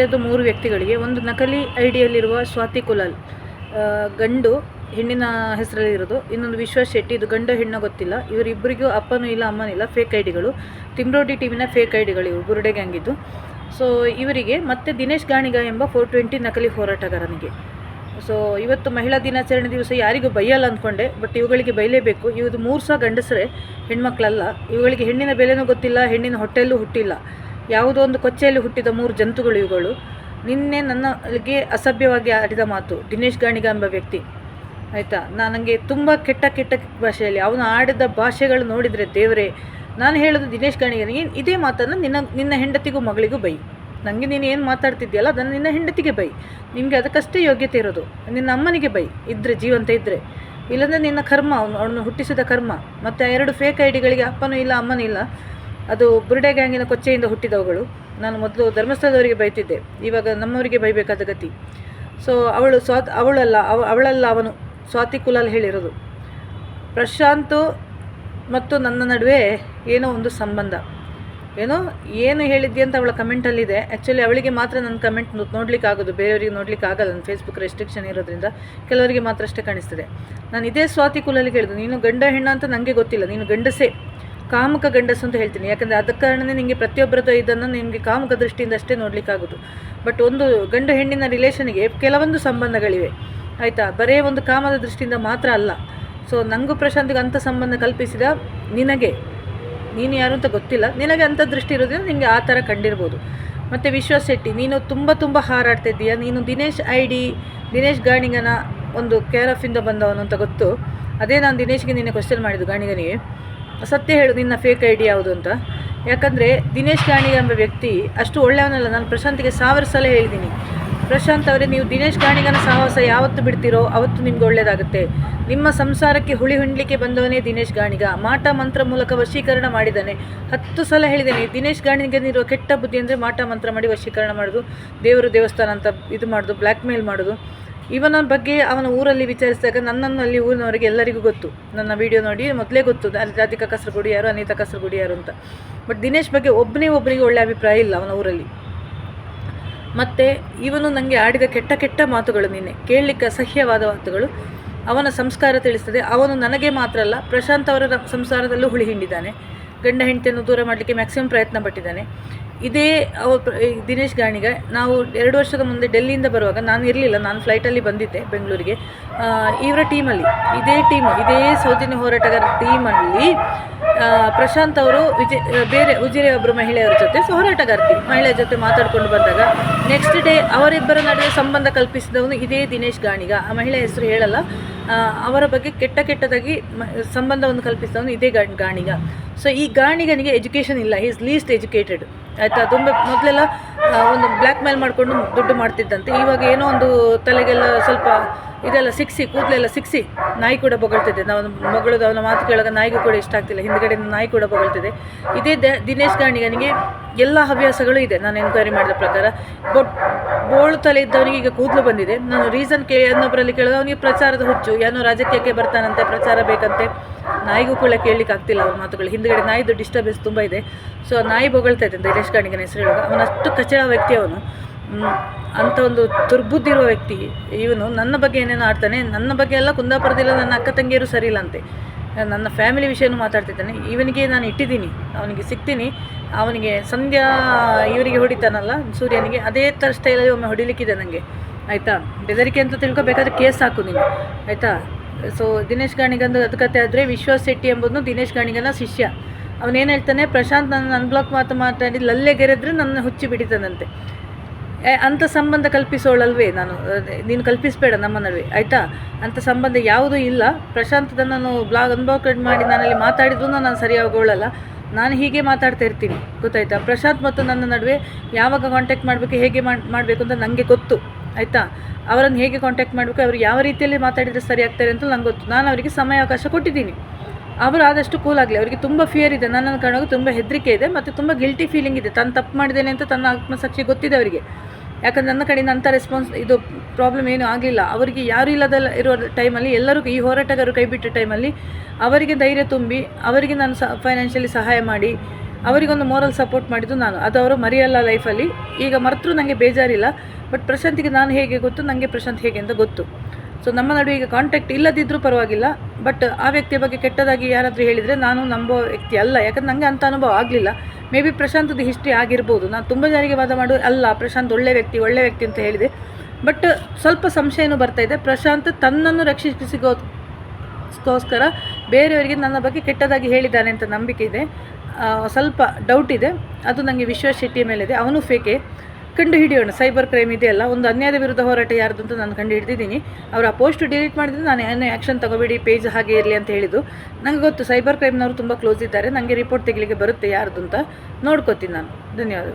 ಇರೋದು 3 ವ್ಯಕ್ತಿಗಳಿಗೆ. ಒಂದು ನಕಲಿ ಐಡಿಯಲ್ಲಿರುವ ಸ್ವಾತಿ ಕುಲಾಲ್, ಗಂಡು, ಹೆಣ್ಣಿನ ಹೆಸರಲ್ಲಿ ಇರೋದು. ಇನ್ನೊಂದು ವಿಶ್ವಾಸ್ ಶೆಟ್ಟಿ, ಇದು ಗಂಡು ಹೆಣ್ಣು ಗೊತ್ತಿಲ್ಲ. ಇವರಿಬ್ಬರಿಗೂ ಅಪ್ಪನೂ ಇಲ್ಲ ಅಮ್ಮನಿಲ್ಲ, ಫೇಕ್ ಐಡಿಗಳು, ತಿಮ್ರೋಡಿ ಟೀಮಿನ ಫೇಕ್ ಐಡಿಗಳು ಇವು, ಬುರುಡೆ ಗ್ಯಾಂಗಿದ್ದು. ಸೊ ಇವರಿಗೆ ಮತ್ತು ದಿನೇಶ್ ಗಾಣಿಗ ಎಂಬ 420 ನಕಲಿ ಹೋರಾಟಗಾರನಿಗೆ. ಸೊ ಇವತ್ತು ಮಹಿಳಾ ದಿನಾಚರಣೆ ದಿವಸ ಯಾರಿಗೂ ಬೈಯಲ್ಲ ಅಂದ್ಕೊಂಡೆ, ಬಟ್ ಇವುಗಳಿಗೆ ಬೈಲೇಬೇಕು. ಇವುದು 3 ಸಹ ಗಂಡಸರೇ, ಹೆಣ್ಮಕ್ಳಲ್ಲ. ಇವುಗಳಿಗೆ ಹೆಣ್ಣಿನ ಬೆಲೆನೂ ಗೊತ್ತಿಲ್ಲ, ಹೆಣ್ಣಿನ ಹೊಟ್ಟೆಯಲ್ಲೂ ಹುಟ್ಟಿಲ್ಲ. ಯಾವುದೋ ಒಂದು ಕೊಚ್ಚೆಯಲ್ಲಿ ಹುಟ್ಟಿದ 3 ಜಂತುಗಳು ಇವುಗಳು. ನಿನ್ನೆ ನನಗೆ ಅಸಭ್ಯವಾಗಿ ಆಡಿದ ಮಾತು ದಿನೇಶ್ ಗಾಣಿಗ ಎಂಬ ವ್ಯಕ್ತಿ, ಆಯಿತಾ. ನನಗೆ ತುಂಬ ಕೆಟ್ಟ ಭಾಷೆಯಲ್ಲಿ ಅವನು ಆಡಿದ ಭಾಷೆಗಳು ನೋಡಿದರೆ ದೇವರೇ. ನಾನು ಹೇಳೋದು ದಿನೇಶ್ ಗಾಣಿಗನಿಗೆ ಇದೇ ಮಾತನ್ನು ನಿನ್ನ ಹೆಂಡತಿಗೂ ಮಗಳಿಗೂ ಬೈ. ನನಗೆ ನೀನು ಏನು ಮಾತಾಡ್ತಿದ್ಯಲ್ಲ ಅದನ್ನು ನಿನ್ನ ಹೆಂಡತಿಗೆ ಬೈ. ನಿಮಗೆ ಅದಕ್ಕಷ್ಟೇ ಯೋಗ್ಯತೆ ಇರೋದು. ನಿನ್ನ ಅಮ್ಮನಿಗೆ ಬೈ ಇದ್ದರೆ, ಜೀವಂತ ಇದ್ದರೆ. ಇಲ್ಲಾಂದರೆ ನಿನ್ನ ಕರ್ಮ, ಅವನು ಹುಟ್ಟಿಸಿದ ಕರ್ಮ. ಮತ್ತು 2 ಫೇಕ್ ಐಡಿಗಳಿಗೆ ಅಪ್ಪನೂ ಇಲ್ಲ ಅಮ್ಮನೂ ಇಲ್ಲ. ಅದು ಬುರುಡೆ ಗ್ಯಾಂಗಿನ ಕೊಚ್ಚೆಯಿಂದ ಹುಟ್ಟಿದವುಗಳು. ನಾನು ಮೊದಲು ಧರ್ಮಸ್ಥಳದವರಿಗೆ ಬೈತಿದ್ದೆ, ಇವಾಗ ನಮ್ಮವರಿಗೆ ಬೈಬೇಕಾದ ಗತಿ. ಸೊ ಅವಳಲ್ಲ ಅವನು, ಸ್ವಾತಿ ಕುಲಾಲ್ ಹೇಳಿರೋದು. ಪ್ರಶಾಂತ್ ಮತ್ತು ನನ್ನ ನಡುವೆ ಏನೋ ಒಂದು ಸಂಬಂಧ, ಏನು ಹೇಳಿದ್ದೆ ಅಂತ ಅವಳ ಕಮೆಂಟಲ್ಲಿದೆ. ಆ್ಯಕ್ಚುಲಿ ಅವಳಿಗೆ ಮಾತ್ರ ನನ್ನ ಕಮೆಂಟ್ ನೋಡ್ಲಿಕ್ಕೆ ಆಗೋದು, ಬೇರೆಯವರಿಗೆ ನೋಡ್ಲಿಕ್ಕೆ ಆಗಲ್ಲ. ನನ್ನ ಫೇಸ್ಬುಕ್ ರೆಸ್ಟ್ರಿಕ್ಷನ್ ಇರೋದ್ರಿಂದ ಕೆಲವರಿಗೆ ಮಾತ್ರ ಅಷ್ಟೇ ಕಾಣಿಸ್ತದೆ. ನಾನು ಇದೇ ಸ್ವಾತಿ ಕುಲಾಲಿಗೆ ಹೇಳಿದ್ದು, ನೀನು ಗಂಡ ಹೆಣ್ಣ ಅಂತ ನನಗೆ ಗೊತ್ತಿಲ್ಲ, ನೀನು ಗಂಡಸೇ, ಕಾಮುಕ ಗಂಡಸು ಅಂತ ಹೇಳ್ತೀನಿ. ಯಾಕಂದರೆ ಅದಕ್ಕೆ ಕಾರಣವೇ ನಿಮಗೆ ಪ್ರತಿಯೊಬ್ಬರದ್ದು ಇದನ್ನು ನಿಮಗೆ ಕಾಮುಕ ದೃಷ್ಟಿಯಿಂದ ಅಷ್ಟೇ ನೋಡಲಿಕ್ಕಾಗೋದು. ಬಟ್ ಒಂದು ಗಂಡು ಹೆಣ್ಣಿನ ರಿಲೇಷನ್ಗೆ ಕೆಲವೊಂದು ಸಂಬಂಧಗಳಿವೆ, ಆಯಿತಾ. ಬರೇ ಒಂದು ಕಾಮದ ದೃಷ್ಟಿಯಿಂದ ಮಾತ್ರ ಅಲ್ಲ. ಸೊ ನನಗೂ ಪ್ರಶಾಂತ್ಗೆ ಅಂಥ ಸಂಬಂಧ ಕಲ್ಪಿಸಿದ ನಿನಗೆ, ನೀನು ಯಾರು ಅಂತ ಗೊತ್ತಿಲ್ಲ, ನಿನಗೆ ಅಂಥ ದೃಷ್ಟಿ ಇರೋದ್ರಿಂದ ನಿನಗೆ ಆ ಥರ ಕಂಡಿರ್ಬೋದು. ಮತ್ತು ವಿಶ್ವಾಸ್ ಶೆಟ್ಟಿ, ನೀನು ತುಂಬ ಹಾರಾಡ್ತಿದ್ದೀಯ. ನೀನು ದಿನೇಶ್ ಗಾಣಿಗನ ಒಂದು ಕೇರ್ ಆಫಿಂದ ಬಂದವನು ಅಂತ ಗೊತ್ತು. ಅದೇ ನಾನು ದಿನೇಶ್ಗೆ ನಿನ್ನೆ ಕ್ವಶನ್ ಮಾಡಿದ್ದು, ಗಾಣಿಗನಿಗೆ ಸತ್ಯ ಹೇಳು, ನಿನ್ನ ಫೇಕ್ ಐಡಿ ಯಾವುದು ಅಂತ. ಯಾಕಂದರೆ ದಿನೇಶ್ ಗಾಣಿಗ ಎಂಬ ವ್ಯಕ್ತಿ ಅಷ್ಟು ಒಳ್ಳೆಯವನಲ್ಲ. ನಾನು ಪ್ರಶಾಂತ್ಗೆ 1000 ಸಲ ಹೇಳಿದ್ದೀನಿ, ಪ್ರಶಾಂತ್ ಅವರೇ, ನೀವು ದಿನೇಶ್ ಗಾಣಿಗನ ಸಹವಾಸ ಯಾವತ್ತು ಬಿಡ್ತೀರೋ ಅವತ್ತು ನಿಮ್ಗೆ ಒಳ್ಳೆಯದಾಗುತ್ತೆ. ನಿಮ್ಮ ಸಂಸಾರಕ್ಕೆ ಹುಳಿ ಹೊಂಡಲಿಕ್ಕೆ ಬಂದವನೇ ದಿನೇಶ್ ಗಾಣಿಗ. ಮಾಟ ಮಂತ್ರ ಮೂಲಕ ವಶೀಕರಣ ಮಾಡಿದ್ದಾನೆ. 10 ಸಲ ಹೇಳಿದ್ದೇನೆ, ದಿನೇಶ್ ಗಾಣಿಗನಿರುವ ಕೆಟ್ಟ ಬುದ್ಧಿ ಅಂದರೆ ಮಾಟ ಮಂತ್ರ ಮಾಡಿ ವಶೀಕರಣ ಮಾಡೋದು, ದೇವರು ದೇವಸ್ಥಾನ ಅಂತ ಇದು ಮಾಡೋದು, ಬ್ಲ್ಯಾಕ್ ಮೇಲ್ ಮಾಡೋದು. ಇವನ ಬಗ್ಗೆ ಅವನ ಊರಲ್ಲಿ ವಿಚಾರಿಸಿದಾಗ ನನ್ನನ್ನು ಅಲ್ಲಿ ಊರಿನವರಿಗೆ ಎಲ್ಲರಿಗೂ ಗೊತ್ತು. ನನ್ನ ವಿಡಿಯೋ ನೋಡಿ ಮೊದಲೇ ಗೊತ್ತು ರಾಧಿಕಾ ಕಾಸರಗೋಡಿ ಯಾರು, ಅನಿತಾ ಕಾಸರಗೋಡಿ ಯಾರು ಅಂತ. ಬಟ್ ದಿನೇಶ್ ಬಗ್ಗೆ ಒಬ್ಬನಿಗೆ ಒಳ್ಳೆಯ ಅಭಿಪ್ರಾಯ ಇಲ್ಲ ಅವನ ಊರಲ್ಲಿ. ಮತ್ತು ಇವನು ನನಗೆ ಆಡಿದ ಕೆಟ್ಟ ಮಾತುಗಳು, ನಿನ್ನೆ ಕೇಳಲಿಕ್ಕೆ ಅಸಹ್ಯವಾದ ಮಾತುಗಳು. ಅವನ ಸಂಸ್ಕಾರ ತಿಳಿಸ್ತದೆ. ಅವನು ನನಗೆ ಮಾತ್ರ ಅಲ್ಲ, ಪ್ರಶಾಂತ್ ಅವರ ಸಂಸಾರದಲ್ಲೂ ಹುಳಿ ಹಿಂಡಿದ್ದಾನೆ. ಗಂಡ ಹೆಂಡತಿಯನ್ನು ದೂರ ಮಾಡಲಿಕ್ಕೆ ಮ್ಯಾಕ್ಸಿಮಮ್ ಪ್ರಯತ್ನ ಪಟ್ಟಿದ್ದಾನೆ. ಇದೇ ದಿನೇಶ್ ಗಾಣಿಗ ನಾವು 2 ವರ್ಷದ ಮುಂದೆ ಡೆಲ್ಲಿಯಿಂದ ಬರುವಾಗ ನಾನು ಇರಲಿಲ್ಲ, ನಾನು ಫ್ಲೈಟಲ್ಲಿ ಬಂದಿದ್ದೆ ಬೆಂಗಳೂರಿಗೆ. ಇವರ ಟೀಮಲ್ಲಿ, ಇದೇ ಸೌಜನ್ಯ ಹೋರಾಟಗಾರ ಟೀಮಲ್ಲಿ ಪ್ರಶಾಂತ್ ಅವರು ಬೇರೆ ಉಜಿರೆ ಒಬ್ಬರು ಮಹಿಳೆಯರ ಜೊತೆ ಹೋರಾಟಗಾರ್ತಿ ಮಹಿಳೆಯ ಜೊತೆ ಮಾತಾಡ್ಕೊಂಡು ಬಂದಾಗ ನೆಕ್ಸ್ಟ್ ಡೇ ಅವರಿಬ್ಬರ ನಡುವೆ ಸಂಬಂಧ ಕಲ್ಪಿಸಿದವನು ಇದೇ ದಿನೇಶ್ ಗಾಣಿಗ. ಆ ಮಹಿಳೆಯ ಹೆಸರು ಹೇಳಲ್ಲ. ಅವರ ಬಗ್ಗೆ ಕೆಟ್ಟದಾಗಿ ಸಂಬಂಧವನ್ನು ಕಲ್ಪಿಸಿದವನು ಇದೇ ಗಾಣಿಗ. ಸೊ ಈ ಗಾಣಿಗನಿಗೆ ಎಜುಕೇಷನ್ ಇಲ್ಲ, ಈಸ್ ಲೀಸ್ಟ್ ಎಜುಕೇಟೆಡ್, ಆಯಿತಾ. ತುಂಬ ಮೊದಲೆಲ್ಲ ಒಂದು ಬ್ಲ್ಯಾಕ್ ಮೇಲ್ ಮಾಡಿಕೊಂಡು ದುಡ್ಡು ಮಾಡ್ತಿದ್ದಂತೆ. ಇವಾಗ ಏನೋ ಒಂದು ತಲೆಗೆಲ್ಲ ಸ್ವಲ್ಪ ಇದೆಲ್ಲ ಕೂದಲೆಲ್ಲ ಸಿಕ್ಸಿ ನಾಯಿ ಕೂಡ ಬೊಗಳ್ತಿದೆ. ನಾವು ಮಗಳದು ಅವನ ಮಾತು ಕೇಳಾಗ ನಾಯಿಗೂ ಕೂಡ ಇಷ್ಟ ಆಗ್ತಿಲ್ಲ, ಹಿಂದ್ಗಡೆ ನಾಯಿ ಕೂಡ ಬೊಗಳ್ತಿದೆ. ಇದೇ ದಿನೇಶ್ ಗಾಣಿಗನಿಗೆ ಎಲ್ಲ ಹವ್ಯಾಸಗಳು ಇದೆ. ನಾನು ಎನ್ಕ್ವೈರಿ ಮಾಡಿದ ಪ್ರಕಾರ ಬೋಳು ತಲೆ ಇದ್ದವನಿಗೆ ಈಗ ಕೂದಲು ಬಂದಿದೆ. ನಾನು ರೀಸನ್ ಇನ್ನೊಬ್ಬರಲ್ಲಿ ಕೇಳಿದ ಅವನಿಗೆ ಪ್ರಚಾರದ ಹುಚ್ಚು, ಏನೋ ರಾಜಕೀಯಕ್ಕೆ ಬರ್ತಾನಂತೆ, ಪ್ರಚಾರ ಬೇಕಂತೆ. ನಾಯಿಗೂ ಕೂಡ ಕೇಳಲಿಕ್ಕೆ ಆಗ್ತಿಲ್ಲ ಅವ್ರ ಮಾತುಗಳು, ಹಿಂದ್ಗಡೆ ನಾಯಿದು ಡಿಸ್ಟರ್ಬೆನ್ಸ್ ತುಂಬ ಇದೆ. ಸೊ ನಾಯಿ ಬೊಗಳ್ತಾ ಇದೆ ದಿನೇಶ್ ಗಾಣಿಗನ ಹೆಸರು ಹೇಳುವಾಗ. ಅವನಷ್ಟು ಕಚಡ ವ್ಯಕ್ತಿ ಅವನು, ಅಂಥ ಒಂದು ದುರ್ಬುದ್ಧಿ ಇರುವ ವ್ಯಕ್ತಿ ಇವನು. ನನ್ನ ಬಗ್ಗೆ ಏನೇನೋ ಆಡ್ತಾನೆ, ನನ್ನ ಬಗ್ಗೆ ಎಲ್ಲ ಕುಂದಾಪುರದಿಲ್ಲ ನನ್ನ ಅಕ್ಕ ತಂಗಿಯರು ಸರಿ ಇಲ್ಲ ಅಂತೆ, ನನ್ನ ಫ್ಯಾಮಿಲಿ ವಿಷಯನೂ ಮಾತಾಡ್ತಿದ್ದಾನೆ. ಇವನಿಗೆ ನಾನು ಇಟ್ಟಿದ್ದೀನಿ, ಅವನಿಗೆ ಸಿಗ್ತೀನಿ. ಅವನಿಗೆ ಸಂಧ್ಯಾ ಇವರಿಗೆ ಹೊಡಿತಾನಲ್ಲ ಸೂರ್ಯನಿಗೆ, ಅದೇ ಥರ ಸ್ಟೈಲಲ್ಲಿ ಒಮ್ಮೆ ಹೊಡಿಲಿಕ್ಕಿದೆ ನನಗೆ, ಆಯಿತಾ. ಬೆದರಿಕೆ ಅಂತ ತಿಳ್ಕೊಬೇಕಾದ್ರೆ ಕೇಸ್ ಹಾಕು ನೀನು, ಆಯಿತಾ. ಸೊ ದಿನೇಶ್ ಗಾಣಿಗಂದು ಅದು ಕತೆ ಆದರೆ, ವಿಶ್ವಾಸ್ ಶೆಟ್ಟಿ ಎಂಬುದು ದಿನೇಶ್ ಗಾಣಿಗನ ಶಿಷ್ಯ. ಅವನೇನು ಹೇಳ್ತಾನೆ, ಪ್ರಶಾಂತ್ ನನ್ನ ಅನ್ಬ್ಲಾಕ್ ಮಾತಾಡಿ ಲಲ್ಲೆಗೆರೆದ್ರೆ ನನ್ನ ಹುಚ್ಚಿ ಬಿಡಿತಾನಂತೆ. ಅಂಥ ಸಂಬಂಧ ಕಲ್ಪಿಸೋಳಲ್ವೇ ನಾನು, ನೀನು ಕಲ್ಪಿಸಬೇಡ ನಮ್ಮ ನಡುವೆ, ಆಯಿತಾ. ಅಂಥ ಸಂಬಂಧ ಯಾವುದೂ ಇಲ್ಲ. ಪ್ರಶಾಂತ್ ನಾನು ಅನ್ಬ್ಲಾಕ್ ಮಾಡಿ ನಾನಲ್ಲಿ ಮಾತಾಡಿದ್ರು ನಾನು ಸರಿಯಾಗೋಳಲ್ಲ. ನಾನು ಹೀಗೆ ಮಾತಾಡ್ತಾ ಇರ್ತೀನಿ, ಗೊತ್ತಾಯ್ತಾ. ಪ್ರಶಾಂತ್ ಮತ್ತು ನನ್ನ ನಡುವೆ ಯಾವಾಗ ಕಾಂಟ್ಯಾಕ್ಟ್ ಮಾಡಬೇಕು, ಹೇಗೆ ಮಾಡಬೇಕು ಅಂತ ನನಗೆ ಗೊತ್ತು, ಆಯಿತಾ. ಅವರನ್ನು ಹೇಗೆ ಕಾಂಟ್ಯಾಕ್ಟ್ ಮಾಡಬೇಕು, ಅವರು ಯಾವ ರೀತಿಯಲ್ಲಿ ಮಾತಾಡಿದರೆ ಸರಿ ಆಗ್ತಾರೆ ಅಂತ ನಂಗೆ ಗೊತ್ತು. ನಾನು ಅವರಿಗೆ ಸಮಯಾವಕಾಶ ಕೊಟ್ಟಿದ್ದೀನಿ. ಅವರು ಆದಷ್ಟು ಕೂಲ್ ಆಗಲಿ. ಅವರಿಗೆ ತುಂಬ ಫಿಯರ್ ಇದೆ, ನನ್ನನ್ನು ಕಾಣೋದು ತುಂಬ ಹೆದರಿಕೆ ಇದೆ ಮತ್ತು ತುಂಬ ಗಿಲ್ಟಿ ಫೀಲಿಂಗ್ ಇದೆ. ತಾನು ತಪ್ಪು ಮಾಡಿದ್ದೇನೆ ಅಂತ ತನ್ನ ಆತ್ಮಸಾಕ್ಷಿ ಗೊತ್ತಿದೆ ಅವರಿಗೆ. ಯಾಕಂದರೆ ನನ್ನ ಕಡೆಯಿಂದ ಅಂಥ ಇದು ಪ್ರಾಬ್ಲಮ್ ಏನೂ ಆಗಲಿಲ್ಲ. ಅವರಿಗೆ ಯಾರೂ ಇಲ್ಲದಲ್ಲ ಇರೋ ಟೈಮಲ್ಲಿ, ಎಲ್ಲರೂ ಈ ಹೋರಾಟಗಾರರು ಕೈ ಬಿಟ್ಟ ಟೈಮಲ್ಲಿ ಅವರಿಗೆ ಧೈರ್ಯ ತುಂಬಿ, ಅವರಿಗೆ ನಾನು ಫೈನಾನ್ಷಿಯಲಿ ಸಹಾಯ ಮಾಡಿ ಅವರಿಗೊಂದು ಮೋರಲ್ ಸಪೋರ್ಟ್ ಮಾಡಿದ್ದು ನಾನು. ಅದು ಅವರು ಮರೆಯಲ್ಲ ಲೈಫಲ್ಲಿ. ಈಗ ಮರೆತರೂ ನನಗೆ ಬೇಜಾರಿಲ್ಲ. ಬಟ್ ಪ್ರಶಾಂತಿಗೆ ನಾನು ಹೇಗೆ ಗೊತ್ತು, ನನಗೆ ಪ್ರಶಾಂತ್ ಹೇಗೆ ಅಂತ ಗೊತ್ತು. ಸೊ ನಮ್ಮ ನಡುವೆ ಈಗ ಕಾಂಟ್ಯಾಕ್ಟ್ ಇಲ್ಲದಿದ್ದರೂ ಪರವಾಗಿಲ್ಲ. ಬಟ್ ಆ ವ್ಯಕ್ತಿಯ ಬಗ್ಗೆ ಕೆಟ್ಟದಾಗಿ ಯಾರಾದರೂ ಹೇಳಿದರೆ ನಾನು ನಂಬೋ ವ್ಯಕ್ತಿ ಅಲ್ಲ. ಯಾಕಂದ್ರೆ ನನಗೆ ಅಂಥ ಅನುಭವ ಆಗಲಿಲ್ಲ. ಮೇ ಬಿ ಪ್ರಶಾಂತದ ಹಿಸ್ಟ್ರಿ ಆಗಿರ್ಬೋದು. ನಾನು ತುಂಬ ಜನರಿಗೆ ವಾದ ಮಾಡೋದು ಅಲ್ಲ, ಪ್ರಶಾಂತ್ ಒಳ್ಳೆ ವ್ಯಕ್ತಿ ಅಂತ ಹೇಳಿದೆ. ಬಟ್ ಸ್ವಲ್ಪ ಸಂಶಯನೂ ಬರ್ತಾಯಿದೆ. ಪ್ರಶಾಂತ್ ತನ್ನನ್ನು ರಕ್ಷಿಸಿಗೋಸ್ಕರ ಬೇರೆಯವರಿಗೆ ನನ್ನ ಬಗ್ಗೆ ಕೆಟ್ಟದಾಗಿ ಹೇಳಿದ್ದಾನೆ ಅಂತ ನಂಬಿಕೆ ಇದೆ. ಸ್ವಲ್ಪ ಡೌಟ್ ಇದೆ. ಅದು ನನಗೆ ವಿಶ್ವಾಸ್ ಶೆಟ್ಟಿಯ ಮೇಲಿದೆ. ಅವನು ಫೇಕೆ. ಕಂಡು ಹಿಡಿಯೋಣ. ಸೈಬರ್ ಕ್ರೈಮ್ ಇದೆಯಲ್ಲ, ಒಂದು ಅನ್ಯಾಯದ ವಿರುದ್ಧ ಹೋರಾಟ ಯಾರ್ದು ಅಂತ ನಾನು ಕಂಡು ಹಿಡಿದಿದ್ದೀನಿ. ಅವರು ಆ ಪೋಸ್ಟ್ ಡಿಲೀಟ್ ಮಾಡಿದ್ರೆ ನಾನು ಏನು ಆ್ಯಕ್ಷನ್ ತಗೋಬೇಡಿ, ಪೇಜ್ ಹಾಗೆ ಇರಲಿ ಅಂತ ಹೇಳಿದ್ದು. ನನಗೆ ಗೊತ್ತು ಸೈಬರ್ ಕ್ರೈಮ್ನವರು ತುಂಬ ಕ್ಲೋಸ್ ಇದ್ದಾರೆ. ನನಗೆ ರಿಪೋರ್ಟ್ ತೆಗಿಲಿಕ್ಕೆ ಬರುತ್ತೆ ಯಾರ್ದು ಅಂತ. ನೋಡ್ಕೋತೀನಿ ನಾನು. ಧನ್ಯವಾದ.